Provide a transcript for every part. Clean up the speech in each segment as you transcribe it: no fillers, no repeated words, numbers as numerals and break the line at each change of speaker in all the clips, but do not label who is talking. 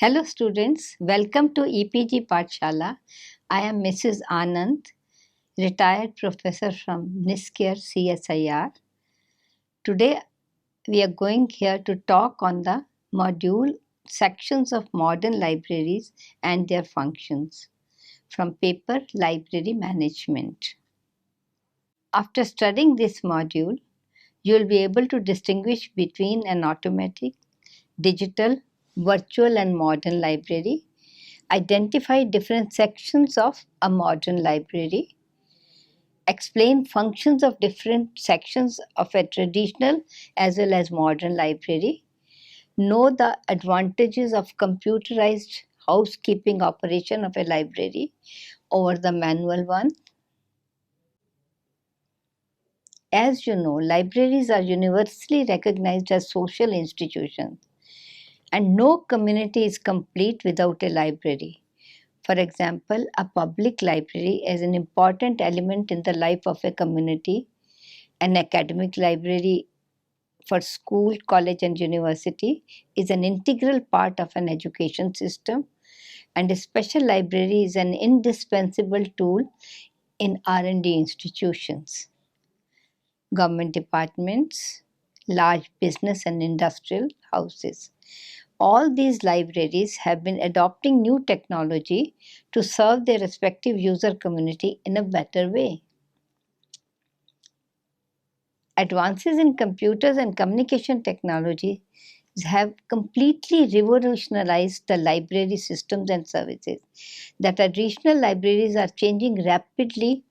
Hello students, welcome to EPG Pathshala. I am Mrs. Anand, retired professor from NISCARE CSIR. Today we are going here to talk on the module sections of modern libraries and their functions from paper Library Management. After studying this module, you will be able to distinguish between an automatic, digital, virtual and modern library, identify different sections of a modern library, explain functions of different sections of a traditional as well as modern library, know the advantages of computerized housekeeping operation of a library over the manual one. As you know, libraries are universally recognized as social institutions, and no community is complete without a library. For example, a public library is an important element in the life of a community. An academic library for school, college, and university is an integral part of an education system, and a special library is an indispensable tool in R&D institutions, government departments, large business and industrial houses. All these libraries have been adopting new technology to serve their respective user community in a better way. Advances in computers and communication technology have completely revolutionized the library systems and services. The traditional libraries are changing rapidly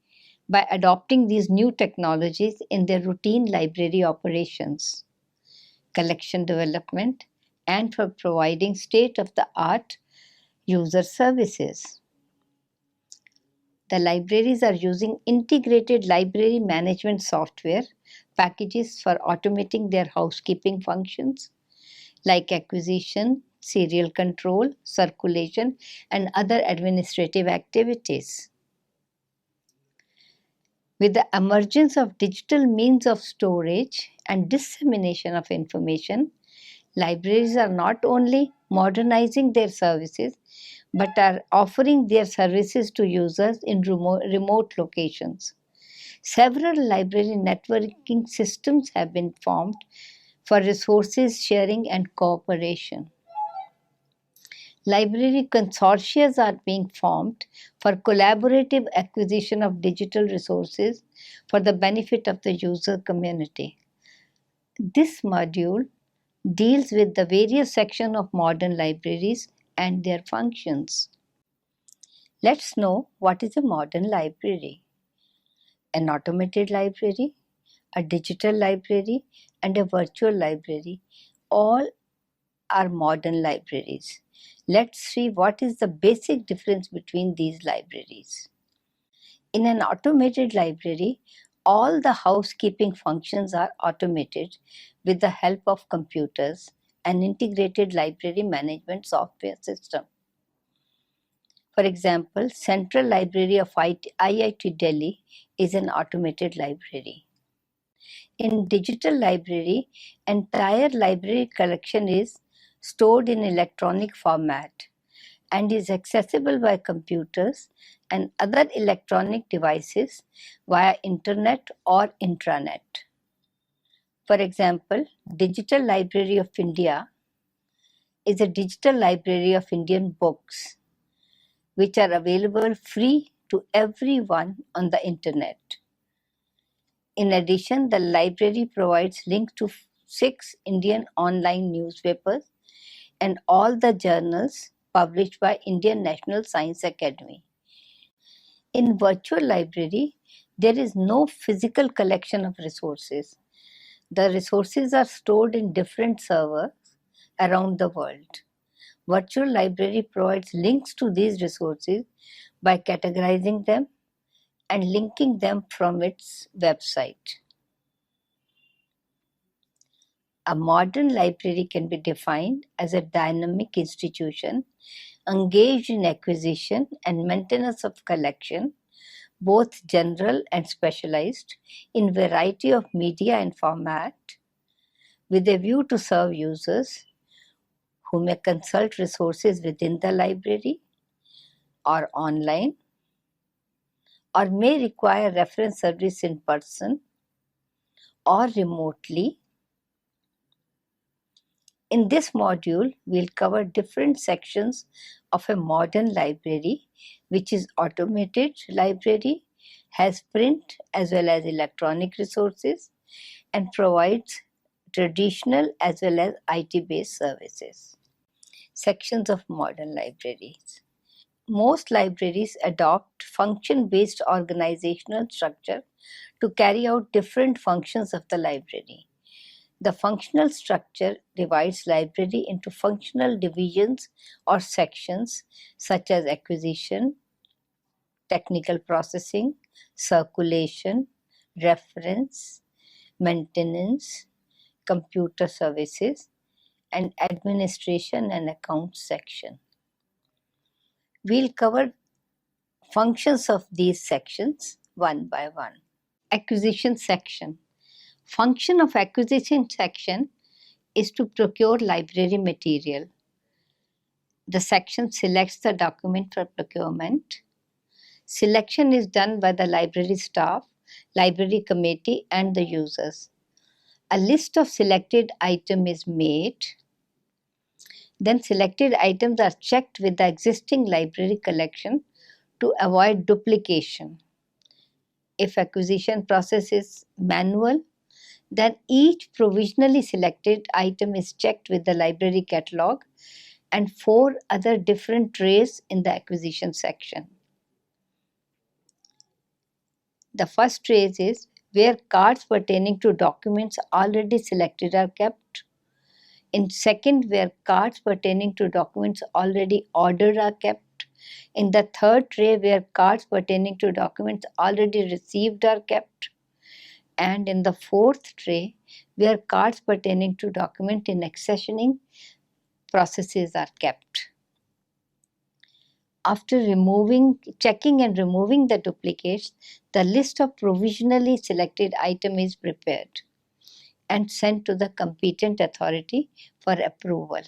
by adopting these new technologies in their routine library operations, collection development, and for providing state-of-the-art user services. The libraries are using integrated library management software packages for automating their housekeeping functions like acquisition, serial control, circulation, and other administrative activities. With the emergence of digital means of storage and dissemination of information, libraries are not only modernizing their services but are offering their services to users in remote locations. Several library networking systems have been formed for resources sharing and cooperation. Library consortia are being formed for collaborative acquisition of digital resources for the benefit of the user community. This module deals with the various sections of modern libraries and their functions. Let's know what is a modern library. An automated library, a digital library, and a virtual library all are modern libraries. Let's see what is the basic difference between these libraries. In an automated library, all the housekeeping functions are automated with the help of computers and integrated library management software system. For example, Central Library of IIT Delhi is an automated library. In digital library, entire library collection is stored in electronic format and is accessible by computers and other electronic devices via internet or intranet. For example, Digital Library of India is a digital library of Indian books which are available free to everyone on the internet. In addition, the library provides links to 6 Indian online newspapers and all the journals published by Indian National Science Academy. In virtual library, there is no physical collection of resources. The resources are stored in different servers around the world. Virtual library provides links to these resources by categorizing them and linking them from its website. A modern library can be defined as a dynamic institution engaged in acquisition and maintenance of collection, both general and specialized, in variety of media and format, with a view to serve users who may consult resources within the library or online, or may require reference service in person or remotely. In this module, we'll cover different sections of a modern library, which is automated library, has print as well as electronic resources, and provides traditional as well as IT-based services. Sections of modern libraries. Most libraries adopt function-based organizational structure to carry out different functions of the library. The functional structure divides library into functional divisions or sections such as acquisition, technical processing, circulation, reference, maintenance, computer services, and administration and accounts section. We'll cover functions of these sections one by one. Acquisition section. Function of acquisition section is to procure library material. The section selects the document for procurement. Selection is done by the library staff, library committee, and the users. A list of selected items is made. Then selected items are checked with the existing library collection to avoid duplication. If acquisition process is manual, then each provisionally selected item is checked with the library catalog and 4 other different trays in the acquisition section. The first tray is where cards pertaining to documents already selected are kept. In second, where cards pertaining to documents already ordered are kept. In the third tray, where cards pertaining to documents already received are kept. And in the fourth tray, where cards pertaining to document in accessioning processes are kept. After checking and removing the duplicates, the list of provisionally selected items is prepared and sent to the competent authority for approval.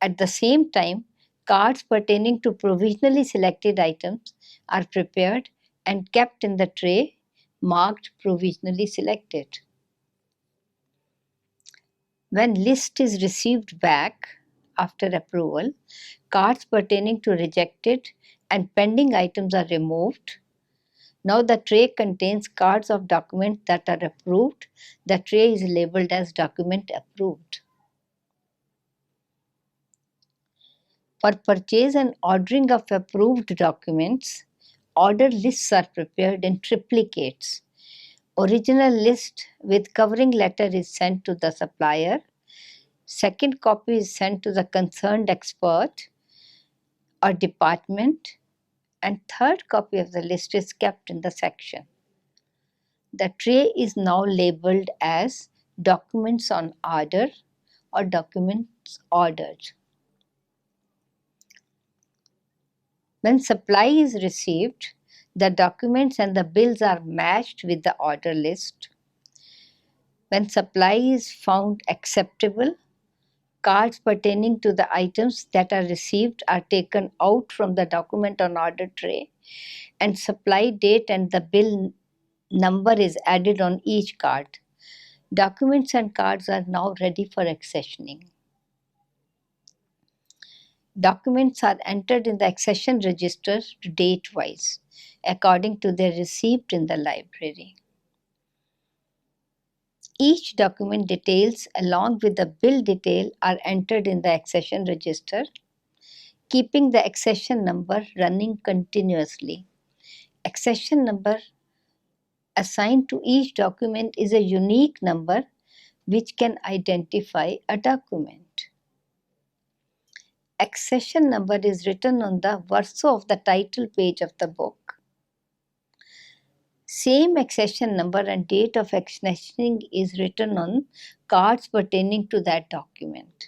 At the same time, cards pertaining to provisionally selected items are prepared and kept in the tray marked provisionally selected. When list is received back after approval, cards pertaining to rejected and pending items are removed. Now the tray contains cards of documents that are approved. The tray is labeled as document approved. For purchase and ordering of approved documents, order lists are prepared in triplicates. Original list with covering letter is sent to the supplier. Second copy is sent to the concerned expert or department, and third copy of the list is kept in the section. The tray is now labeled as documents on order or documents ordered. When supply is received, the documents and the bills are matched with the order list. When supply is found acceptable, cards pertaining to the items that are received are taken out from the document on order tray, and supply date and the bill number is added on each card. Documents and cards are now ready for accessioning. Documents are entered in the accession register date-wise, according to their receipt in the library. Each document details along with the bill detail are entered in the accession register, keeping the accession number running continuously. Accession number assigned to each document is a unique number which can identify a document. Accession number is written on the verso of the title page of the book. Same accession number and date of accessioning is written on cards pertaining to that document.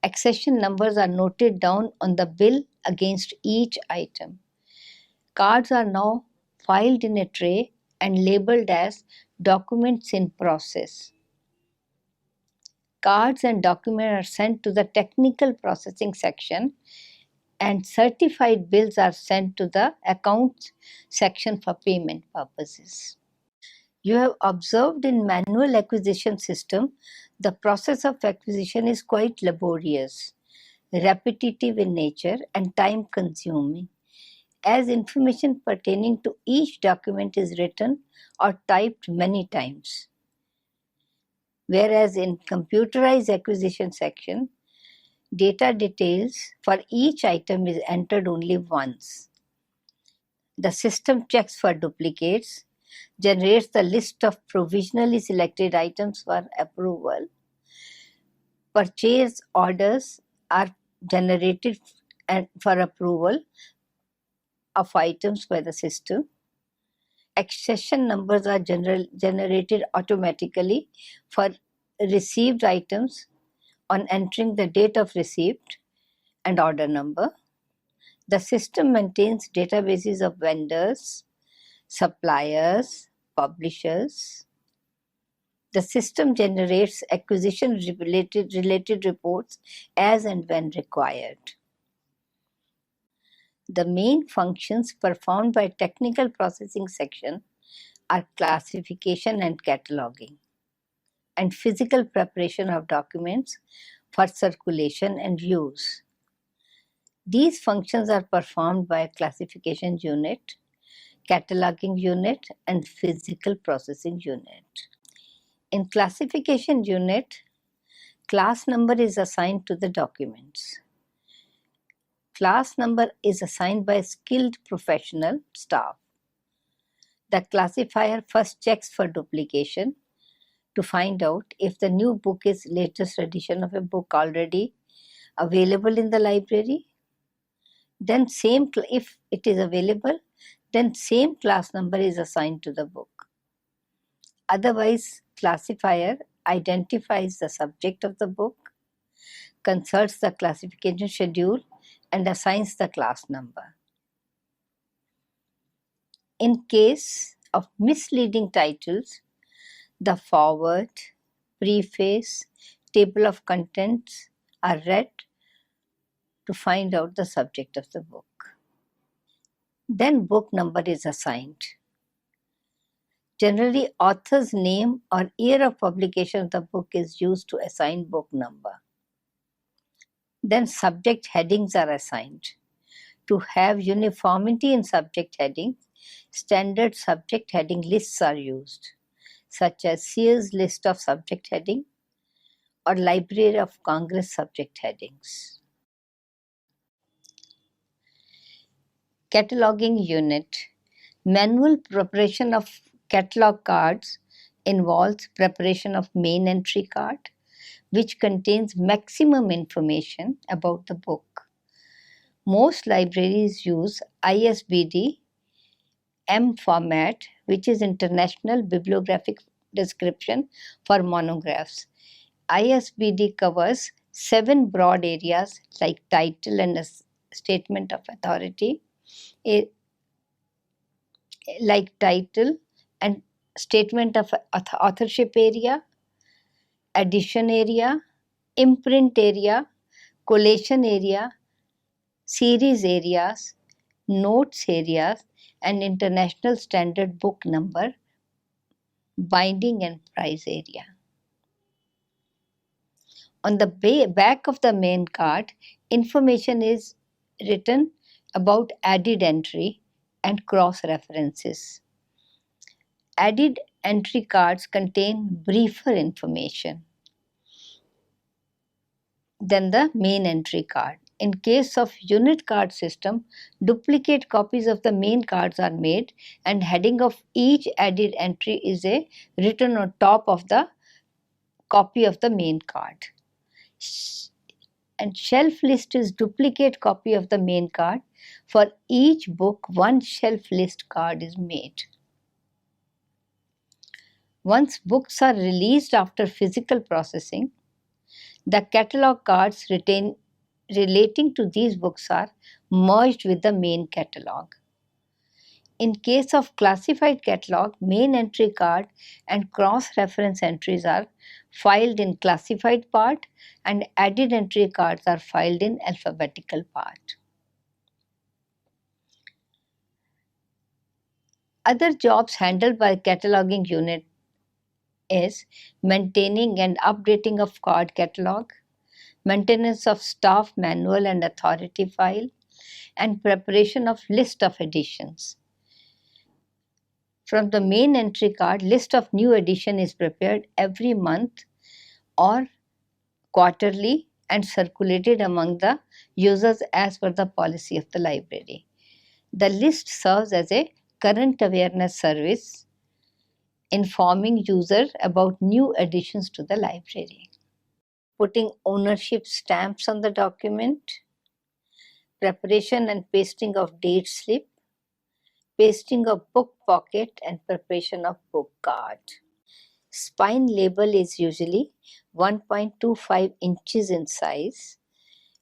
Accession numbers are noted down on the bill against each item. Cards are now filed in a tray and labeled as documents in process. cards and documents are sent to the technical processing section, and certified bills are sent to the accounts section for payment purposes. You have observed in manual acquisition system, the process of acquisition is quite laborious, repetitive in nature, and time consuming, as information pertaining to each document is written or typed many times. Whereas in computerized acquisition section, data details for each item is entered only once. The system checks for duplicates, generates the list of provisionally selected items for approval. Purchase orders are generated for approval of items by the system. Accession numbers are generated automatically for received items on entering the date of receipt and order number. The system maintains databases of vendors, suppliers, publishers. The system generates acquisition related reports as and when required. The main functions performed by technical processing section are classification and cataloging, and physical preparation of documents for circulation and use. These functions are performed by classification unit, cataloging unit, and physical processing unit. In classification unit, class number is assigned to the documents. Class number is assigned by skilled professional staff. The classifier first checks for duplication to find out if the new book is latest edition of a book already available in the library. Then if it is available, then same class number is assigned to the book. Otherwise, classifier identifies the subject of the book, consults the classification schedule, and assigns the class number. In case of misleading titles, the foreword, preface, table of contents are read to find out the subject of the book. Then book number is assigned. Generally, author's name or year of publication of the book is used to assign book number. Then subject headings are assigned. To have uniformity in subject headings, standard subject heading lists are used, such as Sears list of subject heading or Library of Congress subject headings. Cataloging unit. Manual preparation of catalog cards involves preparation of main entry card, which contains maximum information about the book. Most libraries use ISBD M format, which is International Bibliographic Description for monographs. ISBD covers 7 broad areas like title and a statement of authority, like title and statement of authorship area, edition area, imprint area, collation area, series areas, notes areas, and international standard book number, binding and price area. On the back of the main card, information is written about added entry and cross references. Added entry cards contain briefer information than the main entry card. In case of unit card system, duplicate copies of the main cards are made, and heading of each added entry is written on top of the copy of the main card. And shelf list is duplicate copy of the main card. For each book, one shelf list card is made. Once books are released after physical processing, the catalog cards relating to these books are merged with the main catalog. In case of classified catalog, main entry card and cross-reference entries are filed in classified part, and added entry cards are filed in alphabetical part. Other jobs handled by Cataloging Unit is maintaining and updating of card catalog, maintenance of staff manual and authority file, and preparation of list of editions. From the main entry card, list of new edition is prepared every month or quarterly and circulated among the users as per the policy of the library. The list serves as a current awareness service, informing users about new additions to the library. Putting ownership stamps on the document, preparation and pasting of date slip, pasting of book pocket, and preparation of book card. Spine label is usually 1.25 inches in size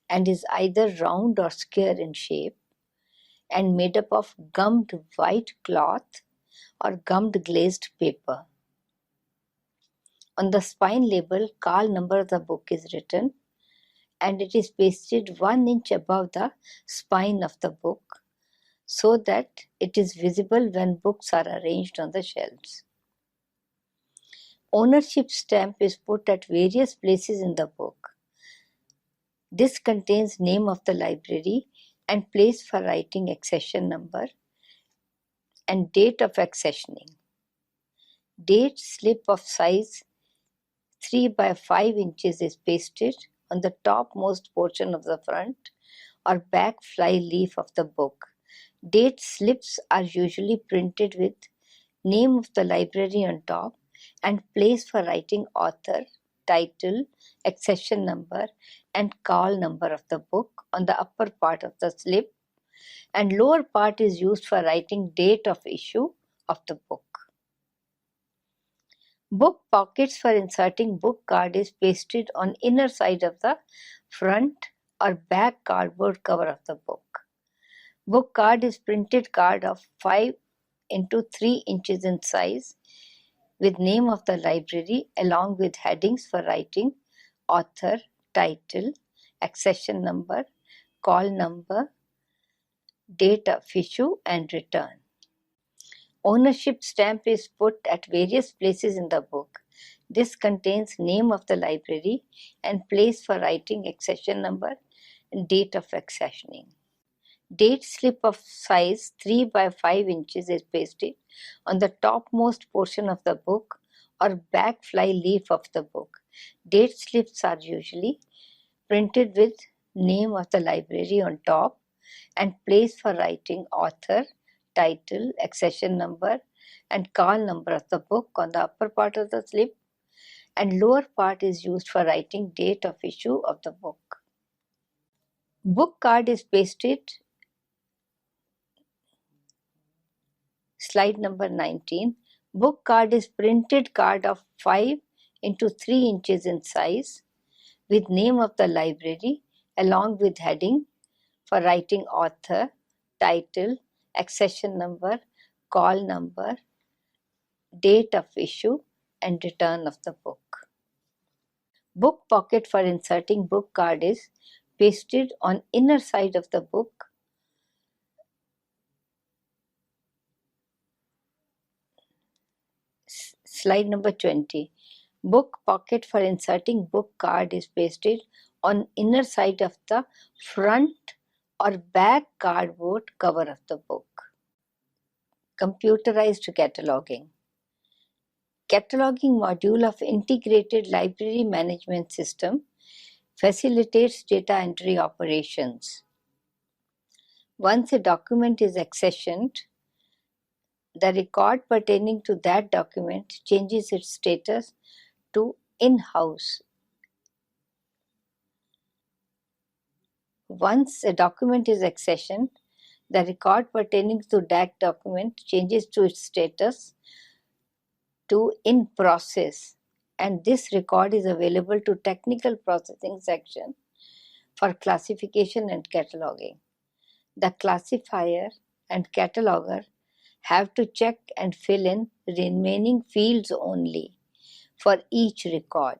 and is either round or square in shape and made up of gummed white cloth or gummed glazed paper. On the spine label, call number of the book is written and it is pasted 1 inch above the spine of the book so that it is visible when books are arranged on the shelves. Ownership stamp is put at various places in the book. This contains name of the library and place for writing accession number and date of accessioning. Date slip of size 3 by 5 inches is pasted on the topmost portion of the front or back fly leaf of the book. Date slips are usually printed with name of the library on top and place for writing author, title, accession number, and call number of the book on the upper part of the slip, and lower part is used for writing date of issue of the book. Book pockets for inserting book card is pasted on inner side of the front or back cardboard cover of the book. Book card is printed card of 5 into 3 inches in size with name of the library along with headings for writing author, title, accession number, call number, date of issue, and return. Ownership stamp is put at various places in the book. This contains name of the library and place for writing accession number and date of accessioning. Date slip of size 3 by 5 inches is pasted on the topmost portion of the book or back fly leaf of the book. Date slips are usually printed with name of the library on top and place for writing author, title, accession number, and call number of the book on the upper part of the slip, and lower part is used for writing date of issue of the book. Book card is pasted, slide number 19. Book card is printed card of 5 into 3 inches in size with name of the library along with heading for writing author, title, accession number, call number, date of issue, and return of the book. Book pocket for inserting book card is pasted on inner side of the book slide number 20. Book pocket for inserting book card is pasted on inner side of the front or back cardboard cover of the book. Computerized cataloging. Cataloging module of integrated library management system facilitates data entry operations. Once a document is accessioned, the record pertaining to that document changes its status to in-house. Once a document is accessioned, the record pertaining to that document changes to its status to in process, and this record is available to technical processing section for classification and cataloging. The classifier and cataloger have to check and fill in remaining fields only for each record.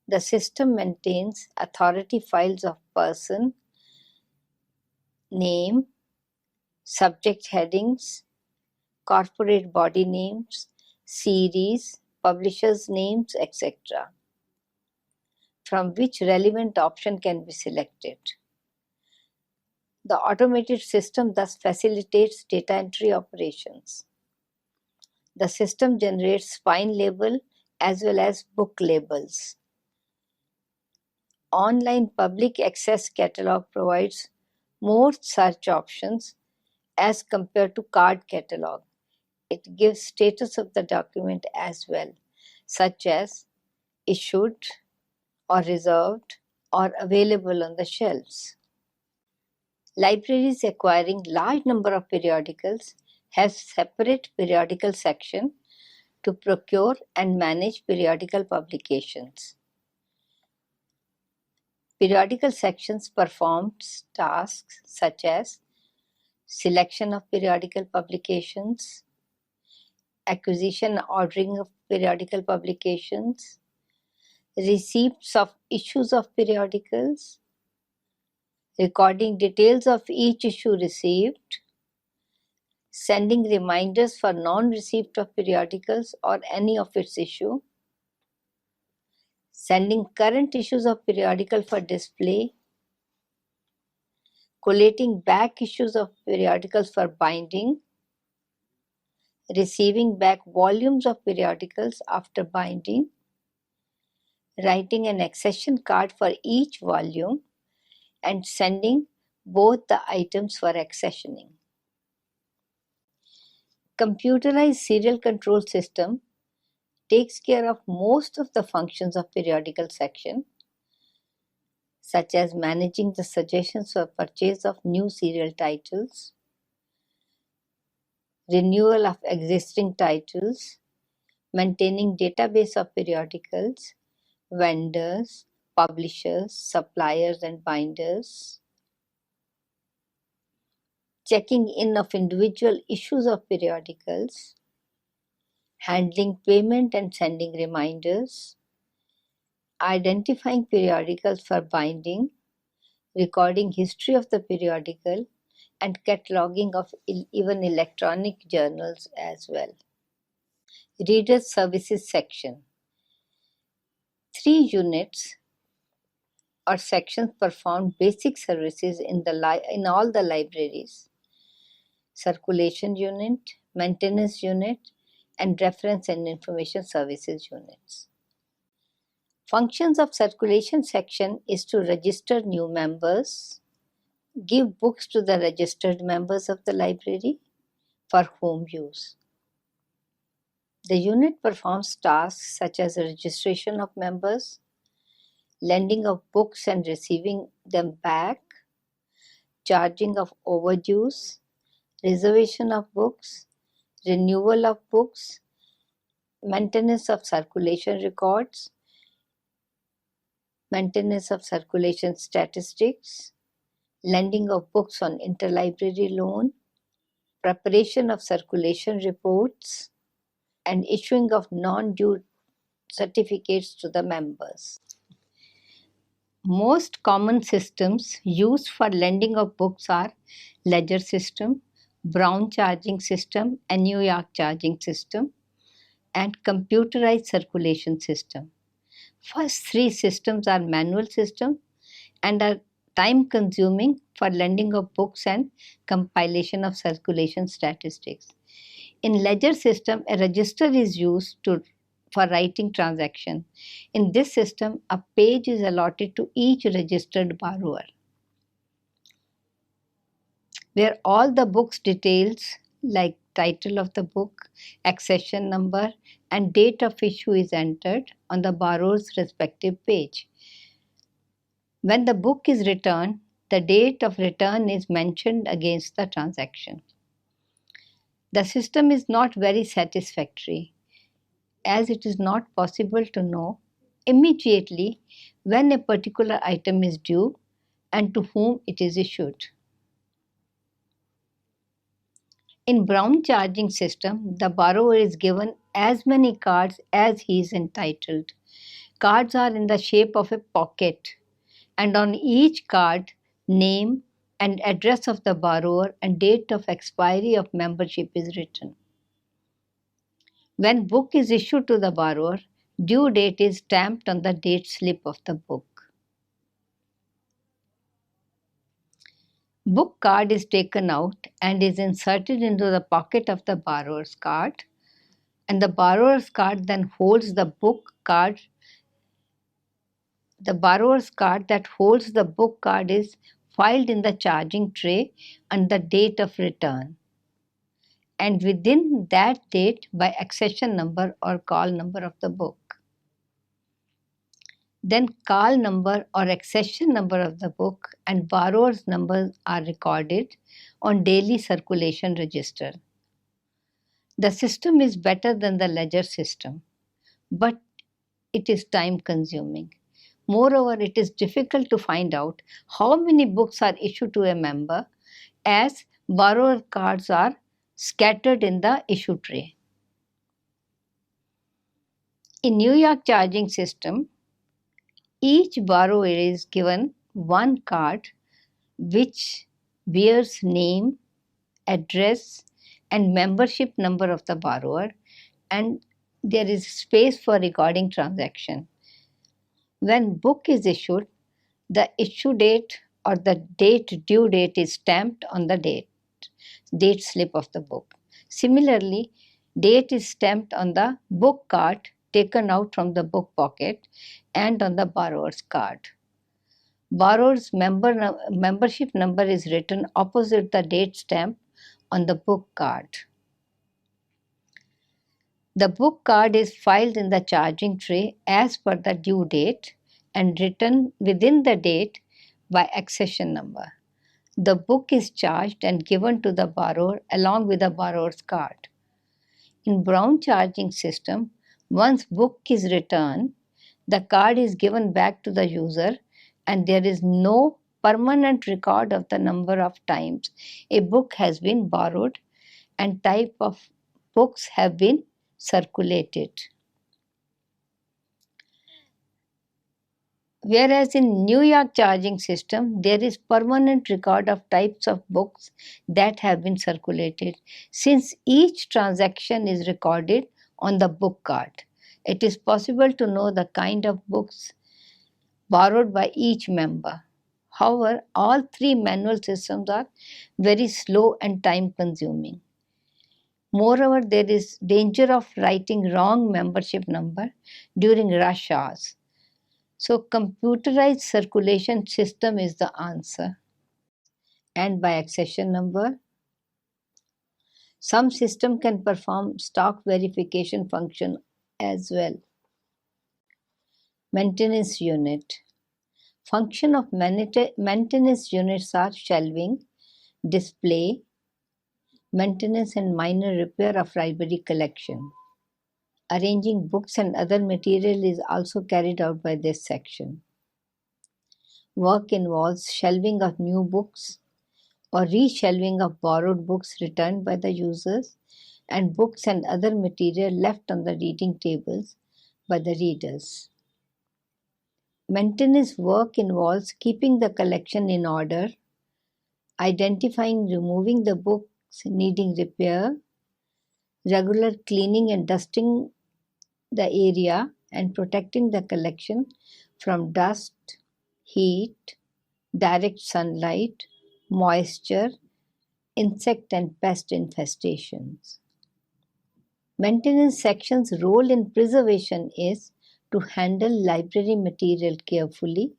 The system maintains authority files of person, name, subject headings, corporate body names, series, publishers' names, etc., from which relevant option can be selected. The automated system thus facilitates data entry operations. The system generates spine label as well as book labels. Online public access catalog provides more search options as compared to card catalog. It gives status of the document as well, such as issued or reserved or available on the shelves. Libraries acquiring large number of periodicals have separate periodical section to procure and manage periodical publications. Periodical sections performs tasks such as selection of periodical publications, acquisition and ordering of periodical publications, receipts of issues of periodicals, recording details of each issue received, sending reminders for non-receipt of periodicals or any of its issue, sending current issues of periodical for display, collating back issues of periodicals for binding, receiving back volumes of periodicals after binding, writing an accession card for each volume, and sending both the items for accessioning. Computerized serial control system takes care of most of the functions of periodical section, such as managing the suggestions for purchase of new serial titles, renewal of existing titles, maintaining database of periodicals, vendors, publishers, suppliers, and binders, checking in of individual issues of periodicals, handling payment and sending reminders, identifying periodicals for binding, recording history of the periodical, and cataloging of even electronic journals as well. Reader Services Section. 3 units or sections perform basic services in all the libraries: Circulation Unit, Maintenance Unit, and Reference and Information Services units. Functions of Circulation Section is to register new members, give books to the registered members of the library for home use. The unit performs tasks such as registration of members, lending of books and receiving them back, charging of overdues, reservation of books, renewal of books, maintenance of circulation records, maintenance of circulation statistics, lending of books on interlibrary loan, preparation of circulation reports, and issuing of non-due certificates to the members. Most common systems used for lending of books are Ledger System, Brown Charging System, and New York Charging System, and Computerized Circulation System. First 3 systems are manual systems and are time-consuming for lending of books and compilation of circulation statistics. In Ledger System, a register is used for writing transaction. In this system, a page is allotted to each registered borrower, where all the book's details like title of the book, accession number, and date of issue is entered on the borrower's respective page. When the book is returned, the date of return is mentioned against the transaction. The system is not very satisfactory, as it is not possible to know immediately when a particular item is due and to whom it is issued. In Brown charging system, the borrower is given as many cards as he is entitled. Cards are in the shape of a pocket, and on each card, name and address of the borrower and date of expiry of membership is written. When book is issued to the borrower, due date is stamped on the date slip of the book. Book card is taken out and is inserted into the pocket of the borrower's card, and the borrower's card then holds the book card. The borrower's card that holds the book card is filed in the charging tray and the date of return, and within that date by accession number or call number of the book. Then call number or accession number of the book and borrower's numbers are recorded on daily circulation register. The system is better than the ledger system, but it is time consuming. Moreover, it is difficult to find out how many books are issued to a member as borrower cards are scattered in the issue tray. In New York charging system, each borrower is given one card which bears name, address, and membership number of the borrower, and there is space for recording transaction. When book is issued, the issue date or the due date is stamped on the date slip of the book. Similarly, date is stamped on the book card taken out from the book pocket and on the borrower's card. Borrower's membership number is written opposite the date stamp on the book card. The book card is filed in the charging tray as per the due date and written within the date by accession number. The book is charged and given to the borrower along with the borrower's card. In Brown charging system, once book is returned, the card is given back to the user and there is no permanent record of the number of times a book has been borrowed and type of books have been circulated. Whereas in New York charging system, there is permanent record of types of books that have been circulated. Since each transaction is recorded on the book card, it is possible to know the kind of books borrowed by each member. However, all three manual systems are very slow and time consuming. Moreover, there is danger of writing wrong membership number during rush hours. So computerized circulation system is the answer. And by accession number, some system can perform stock verification function as well. Maintenance unit. Function of maintenance units are shelving, display, maintenance and minor repair of library collection. Arranging books and other material is also carried out by this section. Work involves shelving of new books or reshelving of borrowed books returned by the users and books and other material left on the reading tables by the readers. Maintenance work involves keeping the collection in order, identifying, removing the books needing repair, regular cleaning and dusting the area, and protecting the collection from dust, heat, direct sunlight, moisture, insect and pest infestations. Maintenance section's role in preservation is to handle library material carefully,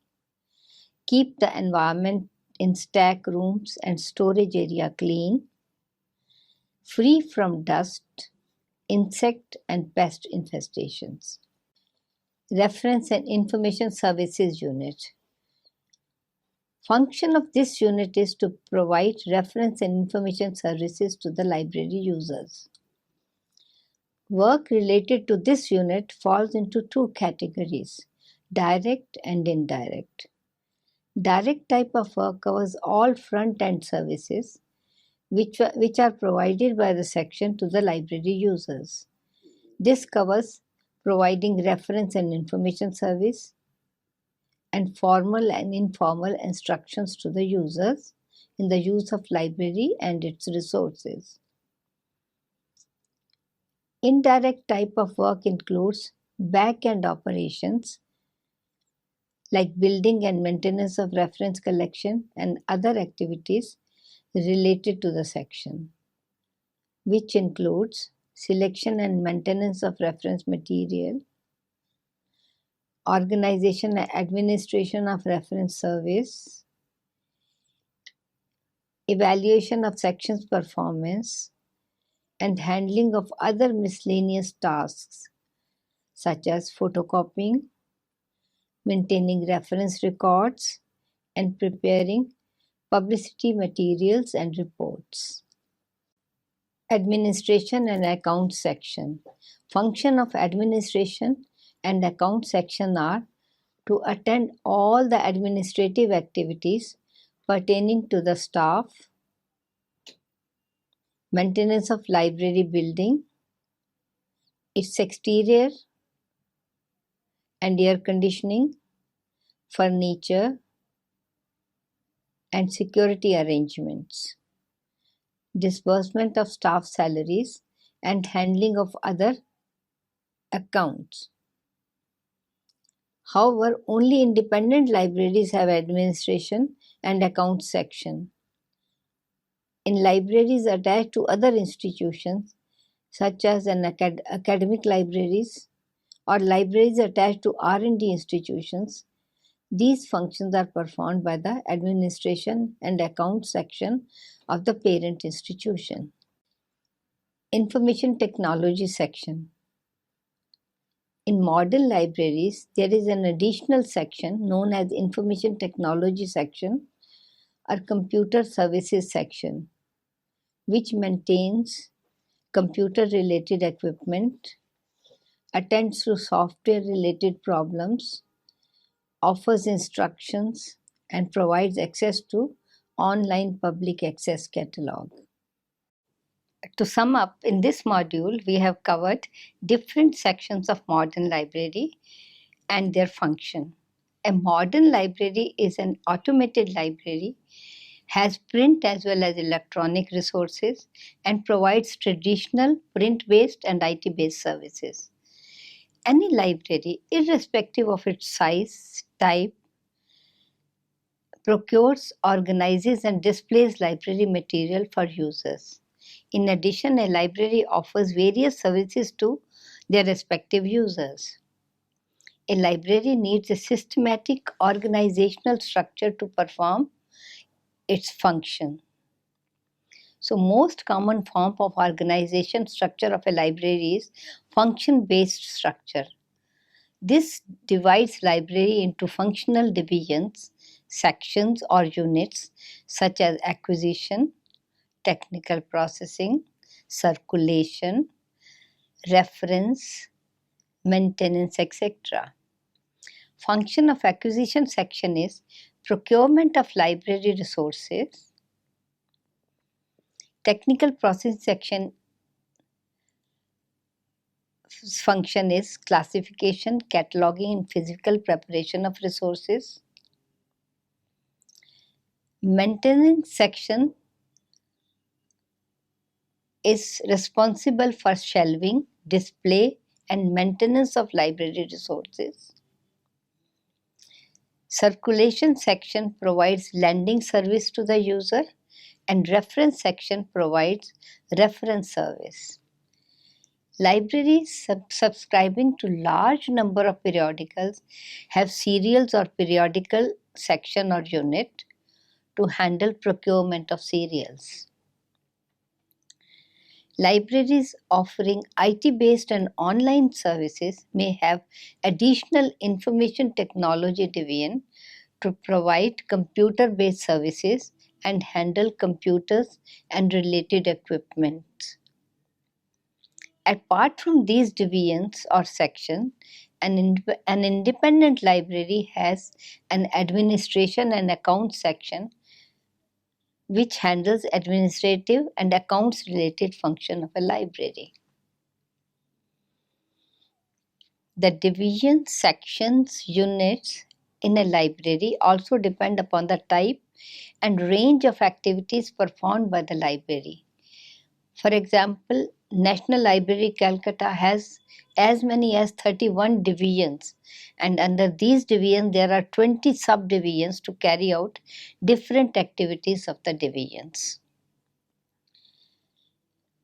keep the environment in stack rooms and storage area clean, free from dust, insect and pest infestations. Reference and Information Services Unit. Function of this unit is to provide reference and information services to the library users. Work related to this unit falls into two categories, direct and indirect. Direct type of work covers all front-end services, which are provided by the section to the library users. This covers providing reference and information service and formal and informal instructions to the users in the use of library and its resources. Indirect type of work includes back-end operations like building and maintenance of reference collection and other activities related to the section, which includes selection and maintenance of reference material, organization and administration of reference service, evaluation of sections performance, and handling of other miscellaneous tasks such as photocopying, maintaining reference records, and preparing publicity materials and reports. Administration and account section. Function of administration and account section are to attend all the administrative activities pertaining to the staff, maintenance of library building, its exterior and air conditioning, furniture, and security arrangements, disbursement of staff salaries, and handling of other accounts. However, only independent libraries have administration and accounts section. In libraries attached to other institutions, such as academic libraries or libraries attached to R&D institutions, these functions are performed by the administration and accounts section of the parent institution. Information technology section. In modern libraries, there is an additional section known as Information Technology section or Computer Services section, which maintains computer-related equipment, attends to software-related problems, offers instructions, and provides access to online public access catalog. To sum up, in this module, we have covered different sections of modern library and their function. A modern library is an automated library, has print as well as electronic resources, and provides traditional print-based and IT-based services. Any library, irrespective of its size, type, procures, organizes, and displays library material for users. In addition, a library offers various services to their respective users. A library needs a systematic organizational structure to perform its function. So, most common form of organization structure of a library is function-based structure. This divides library into functional divisions, sections or units such as acquisition, technical processing, circulation, reference, maintenance, etc. Function of acquisition section is procurement of library resources. Technical processing section function is classification, cataloging, and physical preparation of resources. Maintenance section is responsible for shelving, display, and maintenance of library resources. Circulation section provides lending service to the user, and reference section provides reference service. Libraries subscribing to large number of periodicals have serials or periodical section or unit to handle procurement of serials. Libraries offering IT-based and online services may have additional information technology division to provide computer-based services and handle computers and related equipment. Apart from these divisions or sections, an independent library has an administration and account section which handles administrative and accounts related function of a library. The divisions, sections, units in a library also depend upon the type and range of activities performed by the library. For example, National Library Calcutta has as many as 31 divisions, and under these divisions there are 20 subdivisions to carry out different activities of the divisions.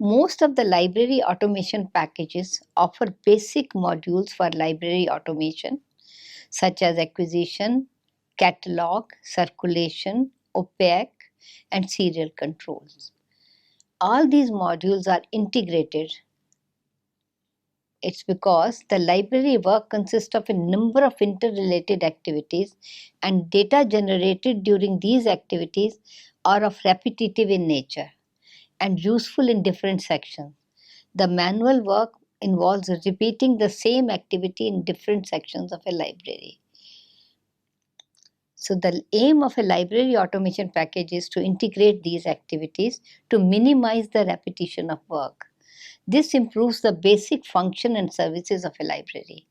Most of the library automation packages offer basic modules for library automation, such as acquisition, catalog, circulation, OPAC, and serial controls. All these modules are integrated. It's because the library work consists of a number of interrelated activities, and data generated during these activities are of repetitive in nature and useful in different sections. The manual work involves repeating the same activity in different sections of a library. So the aim of a library automation package is to integrate these activities to minimize the repetition of work. This improves the basic function and services of a library.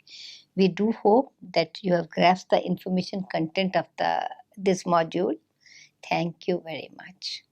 We do hope that you have grasped the information content of this module. Thank you very much.